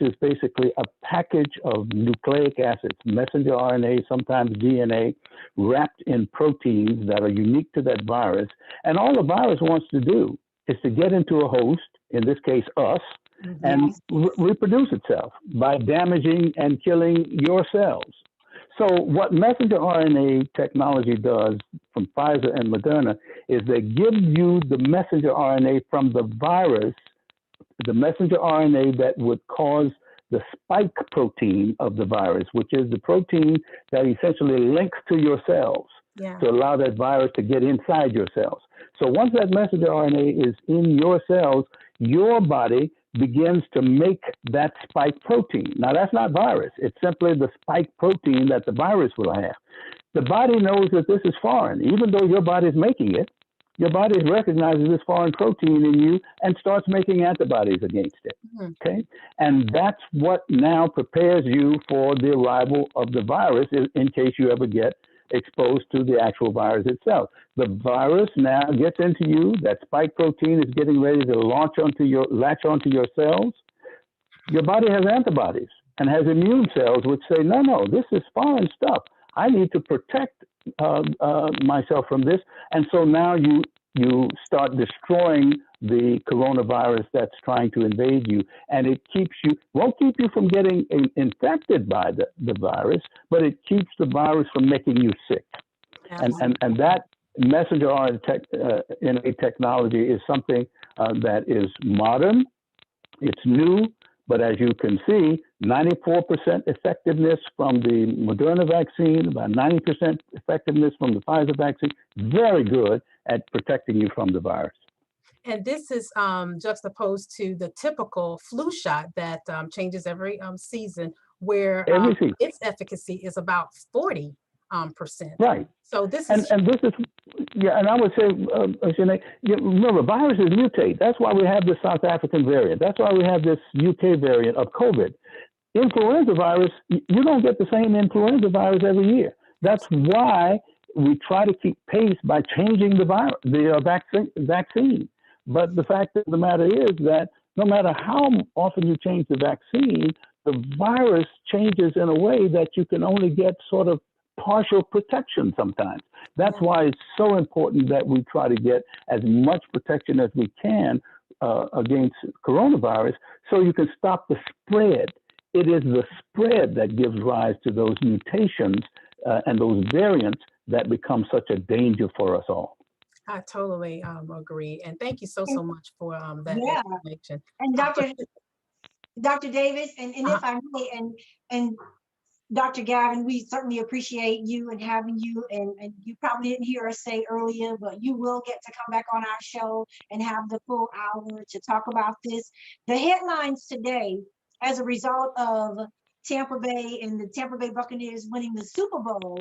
is basically a package of nucleic acids, messenger RNA, sometimes DNA, wrapped in proteins that are unique to that virus. And all the virus wants to do is to get into a host, in this case us, and reproduce itself by damaging and killing your cells. So what messenger RNA technology does from Pfizer and Moderna is they give you the messenger RNA from the virus, the messenger RNA that would cause the spike protein of the virus, which is the protein that essentially links to your cells to allow that virus to get inside your cells. So once that messenger RNA is in your cells, your body begins to make that spike protein. Now, that's not virus. It's simply the spike protein that the virus will have. The body knows that this is foreign. Even though your body is making it, your body recognizes this foreign protein in you and starts making antibodies against it. Okay? And that's what now prepares you for the arrival of the virus in case you ever get exposed to the actual virus itself. The virus now gets into you. That spike protein is getting ready to latch onto your cells. Your body has antibodies and has immune cells which say, no, this is foreign stuff. I need to protect myself from this. And so now you start destroying the coronavirus that's trying to invade you, and it won't keep you from getting infected by the virus, but it keeps the virus from making you sick. And that messenger RNA technology is something that is modern, it's new, but as you can see, 94% effectiveness from the Moderna vaccine, about 90% effectiveness from the Pfizer vaccine, very good at protecting you from the virus. And this is juxtaposed to the typical flu shot that changes every season, where its efficacy is about 40%. Right. So this is and this is and I would say, Shani, remember, viruses mutate. That's why we have the South African variant. That's why we have this UK variant of COVID. Influenza virus, you don't get the same influenza virus every year. That's why we try to keep pace by changing the vaccine. But the fact of the matter is that no matter how often you change the vaccine, the virus changes in a way that you can only get sort of partial protection sometimes. That's why it's so important that we try to get as much protection as we can against coronavirus so you can stop the spread. It is the spread that gives rise to those mutations and those variants that become such a danger for us all. I totally agree. And thank you so much for that explanation. And Dr. Davis, and if I may, and Dr. Gavin, we certainly appreciate you and having you, and you probably didn't hear us say earlier, but you will get to come back on our show and have the full hour to talk about this. The headlines today, as a result of Tampa Bay and the Tampa Bay Buccaneers winning the Super Bowl,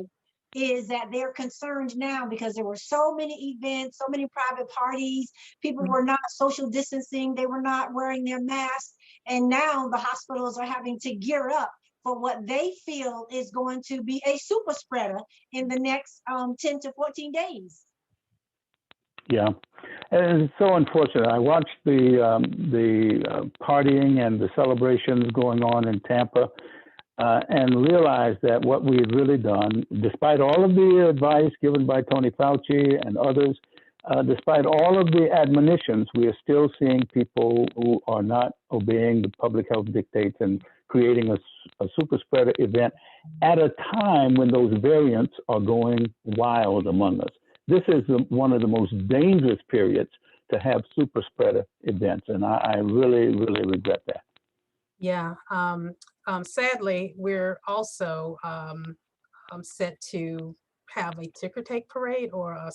is that they're concerned now because there were so many events, so many private parties, people were not social distancing, they were not wearing their masks, and now the hospitals are having to gear up for what they feel is going to be a super spreader in the next 10 to 14 days. Yeah, and it's so unfortunate. I watched the partying and the celebrations going on in Tampa. and realized that what we had really done, despite all of the advice given by Tony Fauci and others, despite all of the admonitions, we are still seeing people who are not obeying the public health dictates and creating a super spreader event at a time when those variants are going wild among us. This is one of the most dangerous periods to have super spreader events, and I really, really regret that. Yeah. Sadly, we're also set to have a ticker tape parade or a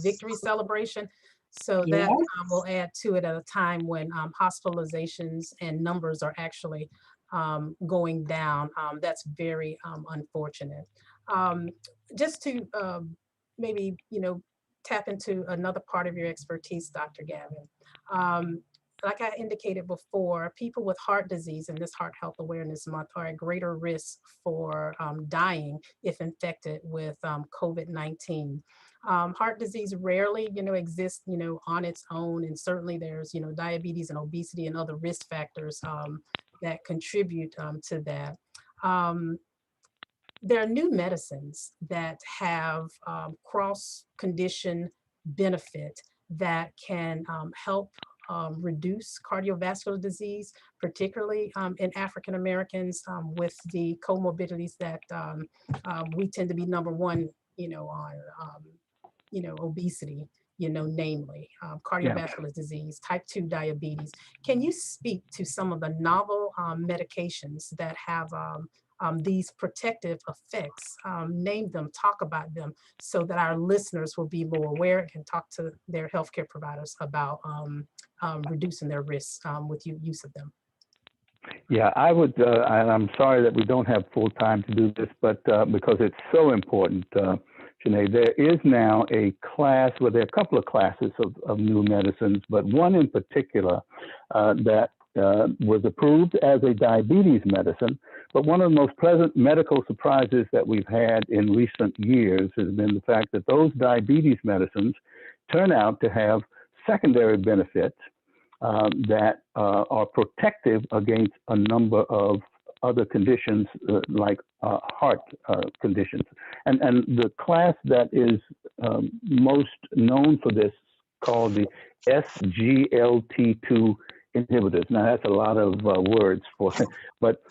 victory celebration. So that will add to it at a time when hospitalizations and numbers are actually going down. That's very unfortunate. Just to maybe, tap into another part of your expertise, Dr. Gavin. Like I indicated before, people with heart disease in this Heart Health Awareness Month are at greater risk for dying if infected with COVID-19. Heart disease rarely, exists, on its own, and certainly there's, diabetes and obesity and other risk factors that contribute to that. There are new medicines that have cross-condition benefit that can help reduce cardiovascular disease, particularly in African Americans with the comorbidities that we tend to be number one, on, obesity, namely cardiovascular disease, type 2 diabetes. Can you speak to some of the novel medications that have these protective effects? Name them, talk about them, so that our listeners will be more aware and can talk to their healthcare providers about reducing their risks with use of them. Yeah, I would, and I'm sorry that we don't have full time to do this, but because it's so important, Shanae, there is now a class, well, there are a couple of classes of new medicines, but one in particular that was approved as a diabetes medicine. But one of the most pleasant medical surprises that we've had in recent years has been the fact that those diabetes medicines turn out to have secondary benefits that are protective against a number of other conditions like heart conditions. And the class that is most known for this, called the SGLT2 inhibitors. Now that's a lot of words for it, but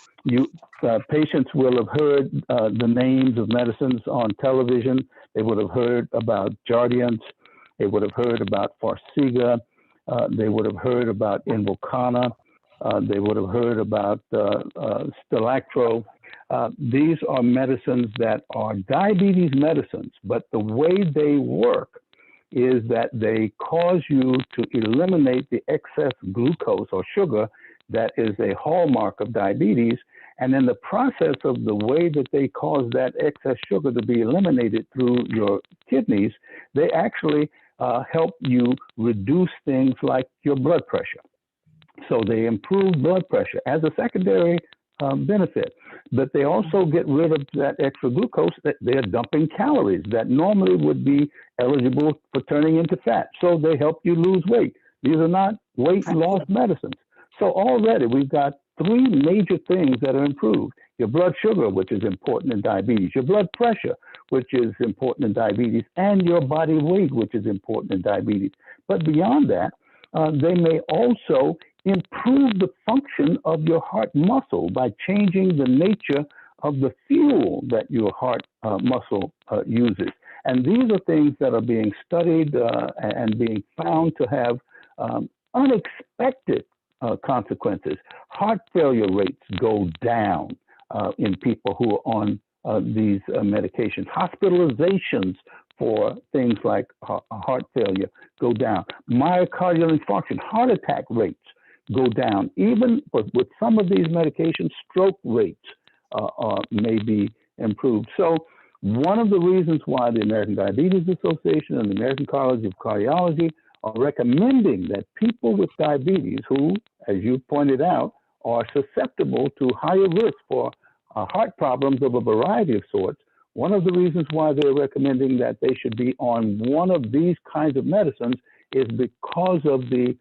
patients will have heard the names of medicines on television. They would have heard about Jardiance. They would have heard about Farxiga. They would have heard about Invokana. They would have heard about Stilactro. These are medicines that are diabetes medicines, but the way they work is that they cause you to eliminate the excess glucose or sugar that is a hallmark of diabetes. And in the process of the way that they cause that excess sugar to be eliminated through your kidneys, they actually help you reduce things like your blood pressure. So they improve blood pressure as a secondary benefit, but they also get rid of that extra glucose that they're dumping calories that normally would be eligible for turning into fat. So they help you lose weight. These are not weight loss medicines. So already we've got three major things that are improved. Your blood sugar, which is important in diabetes, your blood pressure, which is important in diabetes, and your body weight, which is important in diabetes. But beyond that, they may also improve the function of your heart muscle by changing the nature of the fuel that your heart muscle uses. And these are things that are being studied and being found to have unexpected consequences. Heart failure rates go down in people who are on these medications. Hospitalizations for things like heart failure go down. Myocardial infarction, heart attack rates go down. Even with some of these medications, stroke rates may be improved. So one of the reasons why the American Diabetes Association and the American College of Cardiology are recommending that people with diabetes who, as you pointed out, are susceptible to higher risk for heart problems of a variety of sorts, one of the reasons why they're recommending that they should be on one of these kinds of medicines is because of the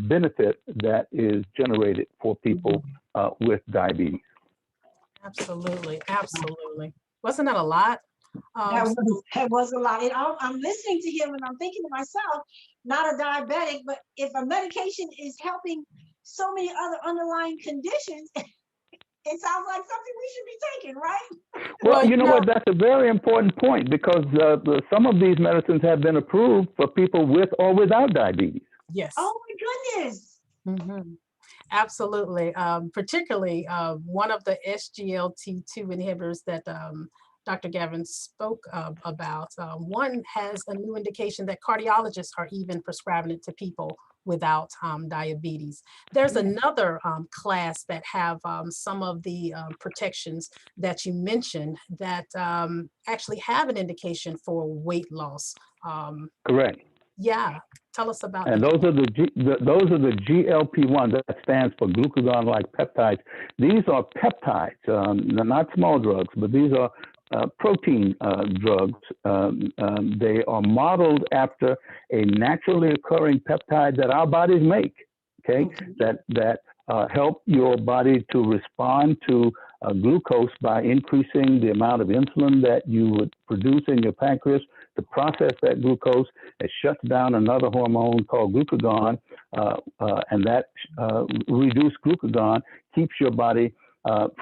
benefit that is generated for people with diabetes. Absolutely, absolutely. Wasn't that a lot? That was a lot. And I'm listening to him and I'm thinking to myself, not a diabetic, but if a medication is helping so many other underlying conditions, it sounds like something we should be taking, right? Well, you know what? That's a very important point because some of these medicines have been approved for people with or without diabetes. Yes. Oh my goodness. Mm-hmm. Absolutely. Particularly one of the SGLT2 inhibitors that Dr. Gavin spoke about. One has a new indication that cardiologists are even prescribing it to people without diabetes. There's another class that have some of the protections that you mentioned that actually have an indication for weight loss. Correct. Yeah, tell us about. And those are those are the GLP-1. That stands for glucagon-like peptides. These are peptides, they're not small drugs, but these are protein drugs. They are modeled after a naturally occurring peptide that our bodies make. Okay, that help your body to respond to glucose by increasing the amount of insulin that you would produce in your pancreas to process that glucose. It shuts down another hormone called glucagon, and that reduced glucagon keeps your body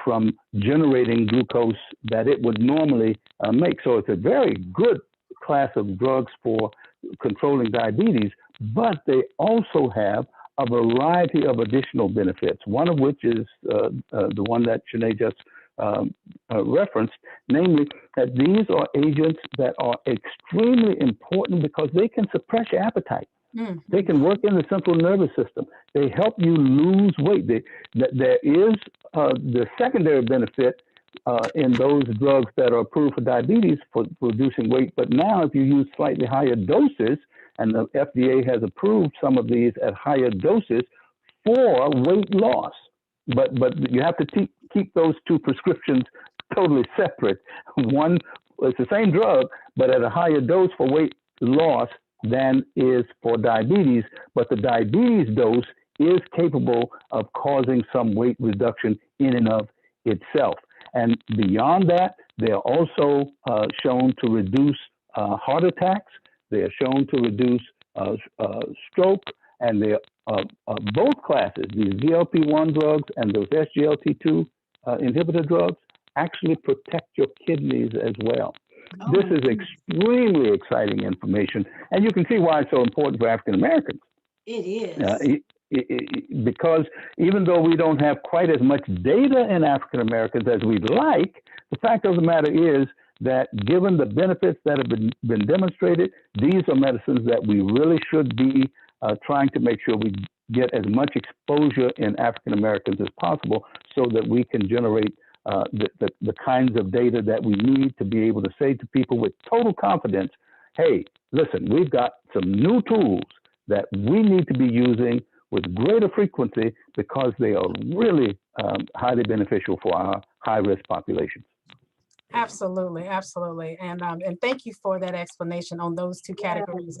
from generating glucose that it would normally make. So it's a very good class of drugs for controlling diabetes, but they also have a variety of additional benefits, one of which is the one that Shani just referenced, namely that these are agents that are extremely important because they can suppress your appetite. Mm-hmm. They can work in the central nervous system. They help you lose weight. There is the secondary benefit in those drugs that are approved for diabetes for reducing weight. But now if you use slightly higher doses, and the FDA has approved some of these at higher doses for weight loss. But you have to keep those two prescriptions totally separate. One, it's the same drug, but at a higher dose for weight loss than is for diabetes. But the diabetes dose is capable of causing some weight reduction in and of itself. And beyond that, they are also shown to reduce heart attacks. They are shown to reduce stroke, and they both classes, these GLP-1 drugs and those SGLT2 inhibitor drugs, actually protect your kidneys as well. Oh, this is extremely exciting information, and you can see why it's so important for African Americans. It is. Because even though we don't have quite as much data in African Americans as we'd like, the fact of the matter is that given the benefits that have been demonstrated, these are medicines that we really should be trying to make sure we get as much exposure in African Americans as possible so that we can generate the kinds of data that we need to be able to say to people with total confidence, hey, listen, we've got some new tools that we need to be using with greater frequency because they are really highly beneficial for our high-risk populations. Absolutely, absolutely, and thank you for that explanation on those two categories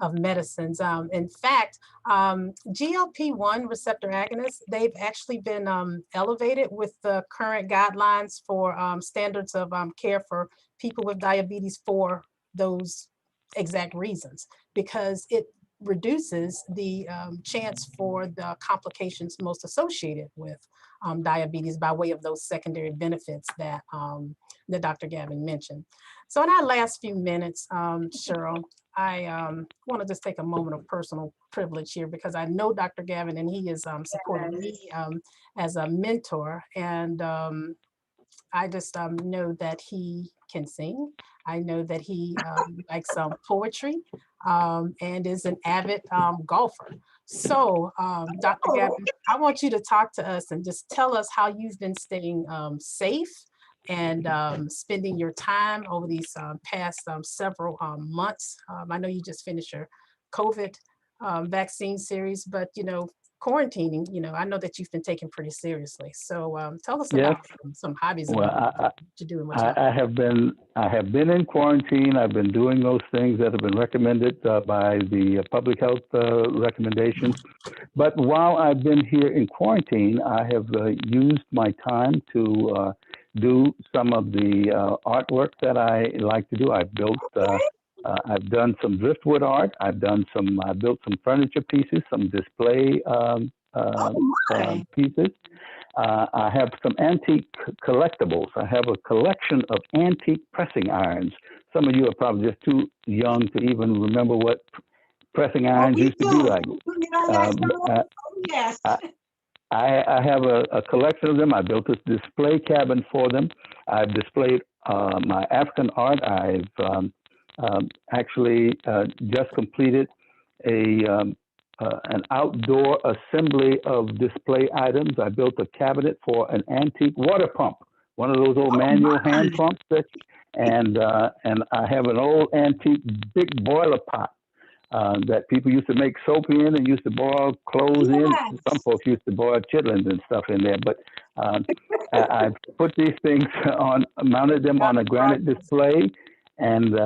of medicines. In fact, GLP-1 receptor agonists, they've actually been elevated with the current guidelines for standards of care for people with diabetes for those exact reasons, because it reduces the chance for the complications most associated with diabetes by way of those secondary benefits that that Dr. Gavin mentioned. So in our last few minutes, Cheryl, I want to just take a moment of personal privilege here because I know Dr. Gavin and he is supporting me as a mentor, and I just know that he can sing. I know that he likes poetry and is an avid golfer. So, Dr. Gavin, I want you to talk to us and just tell us how you've been staying safe and spending your time over these past several months. I know you just finished your COVID vaccine series, but you know, quarantining, I know that you've been taken pretty seriously. So tell us Yes. about some hobbies Well, what you do and what you like. I have been in quarantine. I've been doing those things that have been recommended by the public health recommendations. But while I've been here in quarantine, I have used my time to do some of the artwork that I like to do. I've built. I've done some driftwood art. I built some furniture pieces, some display pieces. I have some antique collectibles. I have a collection of antique pressing irons. Some of you are probably just too young to even remember what pressing irons used to be like. Yes. I have a collection of them. I built this display cabin for them. I've displayed my African art. I've actually just completed an outdoor assembly of display items. I built a cabinet for an antique water pump, one of those old manual hand pumps. And I have an old antique big boiler pot that people used to make soap in and used to boil clothes in. Some folks used to boil chitlins and stuff in there. But I've put these things mounted them on a granite display. And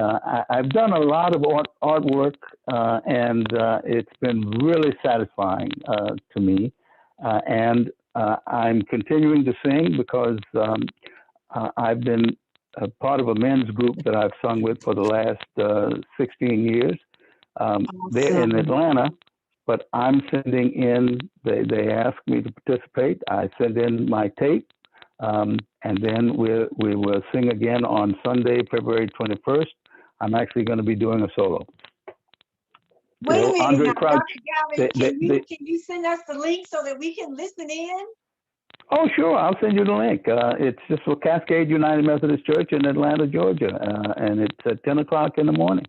I've done a lot of artwork, and it's been really satisfying to me. And I'm continuing to sing because I've been a part of a men's group that I've sung with for the last 16 years. They're in Atlanta, but I'm sending in, they ask me to participate. I send in my tape. And then we will sing again on Sunday, February 21st. I'm actually going to be doing a solo. Wait a minute, Andre now, Crouch, Dr. Gavin, can you send us the link so that we can listen in? Oh, sure. I'll send you the link. It's just for Cascade United Methodist Church in Atlanta, Georgia. And it's at 10 o'clock in the morning.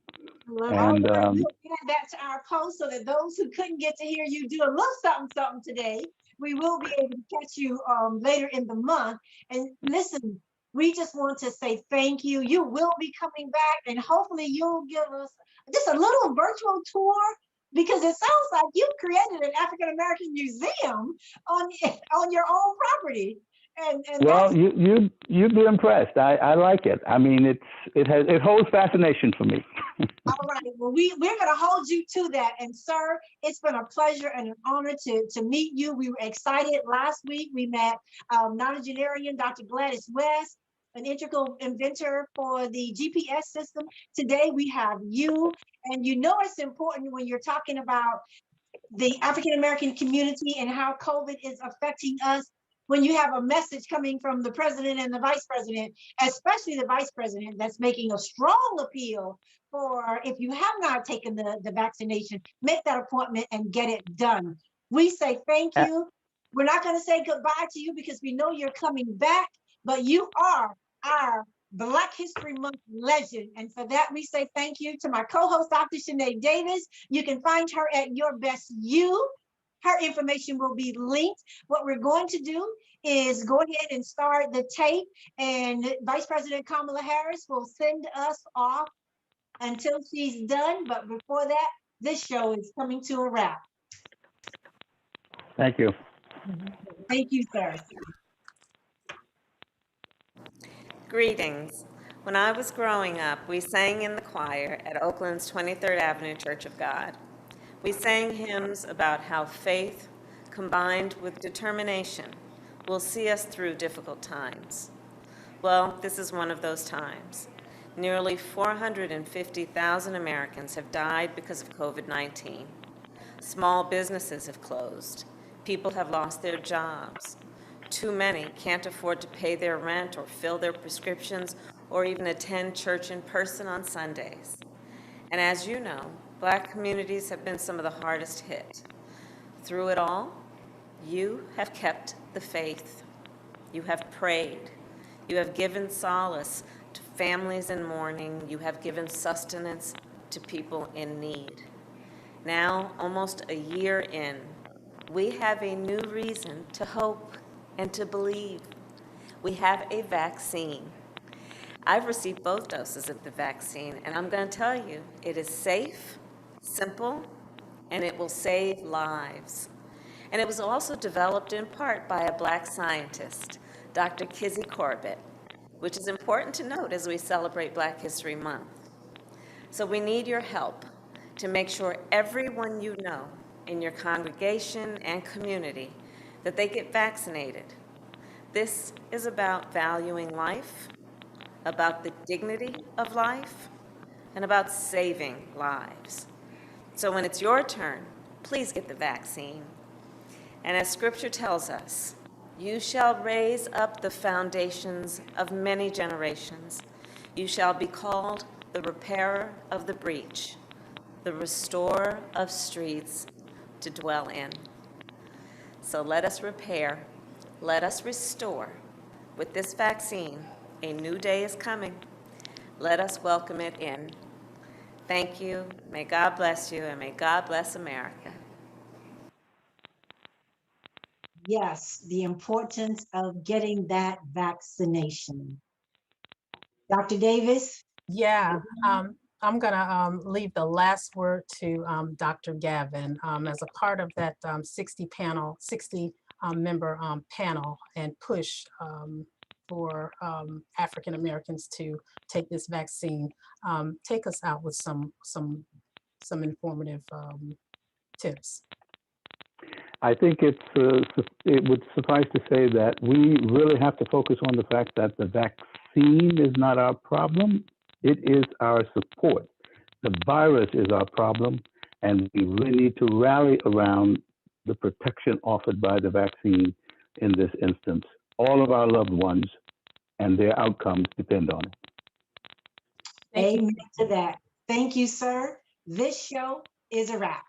And we'll add that to our post so that those who couldn't get to hear you do a little something today, we will be able to catch you later in the month. And listen, we just want to say thank you. You will be coming back, and hopefully you'll give us just a little virtual tour, because it sounds like you've created an African American museum on your own property. And well, you'd be impressed. I like it. I mean, it holds fascination for me. All right. Well, we're going to hold you to that. And sir, it's been a pleasure and an honor to meet you. We were excited. Last week we met nonagenarian Dr. Gladys West, an integral inventor for the GPS system. Today we have you, and it's important when you're talking about the African American community and how COVID is affecting us, when you have a message coming from the president and the vice president, especially the vice president, that's making a strong appeal for, if you have not taken the vaccination, make that appointment and get it done. We say thank you. We're not going to say goodbye to you because we know you're coming back, but you are our Black History Month legend. And for that, we say thank you to my co-host, Dr. Shani Davis. You can find her at Your Best You. Her information will be linked. What we're going to do is go ahead and start the tape, and Vice President Kamala Harris will send us off until she's done. But before that, this show is coming to a wrap. Thank you. Thank you, sir. Greetings. When I was growing up, we sang in the choir at Oakland's 23rd Avenue Church of God. We sang hymns about how faith, combined with determination, will see us through difficult times. Well, this is one of those times. Nearly 450,000 Americans have died because of COVID-19. Small businesses have closed. People have lost their jobs. Too many can't afford to pay their rent or fill their prescriptions or even attend church in person on Sundays. And as you know, Black communities have been some of the hardest hit. Through it all, you have kept the faith. You have prayed. You have given solace to families in mourning. You have given sustenance to people in need. Now, almost a year in, we have a new reason to hope and to believe. We have a vaccine. I've received both doses of the vaccine, and I'm going to tell you, it is safe, simple, and it will save lives. And it was also developed in part by a Black scientist, Dr. Kizzy Corbett, which is important to note as we celebrate Black History Month. So we need your help to make sure everyone you know in your congregation and community that they get vaccinated. This is about valuing life, about the dignity of life, and about saving lives. So when it's your turn, please get the vaccine. And as Scripture tells us, you shall raise up the foundations of many generations. You shall be called the repairer of the breach, the restorer of streets to dwell in. So let us repair, let us restore. With this vaccine, a new day is coming. Let us welcome it in. Thank you. May God bless you, and may God bless America. Yes, the importance of getting that vaccination. Dr. Davis? Yeah, I'm gonna leave the last word to Dr. Gavin as a part of that 60 member panel and push for African Americans to take this vaccine. Take us out with some informative tips. I think it would suffice to say that we really have to focus on the fact that the vaccine is not our problem. It is our support. The virus is our problem, and we really need to rally around the protection offered by the vaccine in this instance. All of our loved ones and their outcomes depend on it. Amen to that. Thank you, sir. This show is a wrap.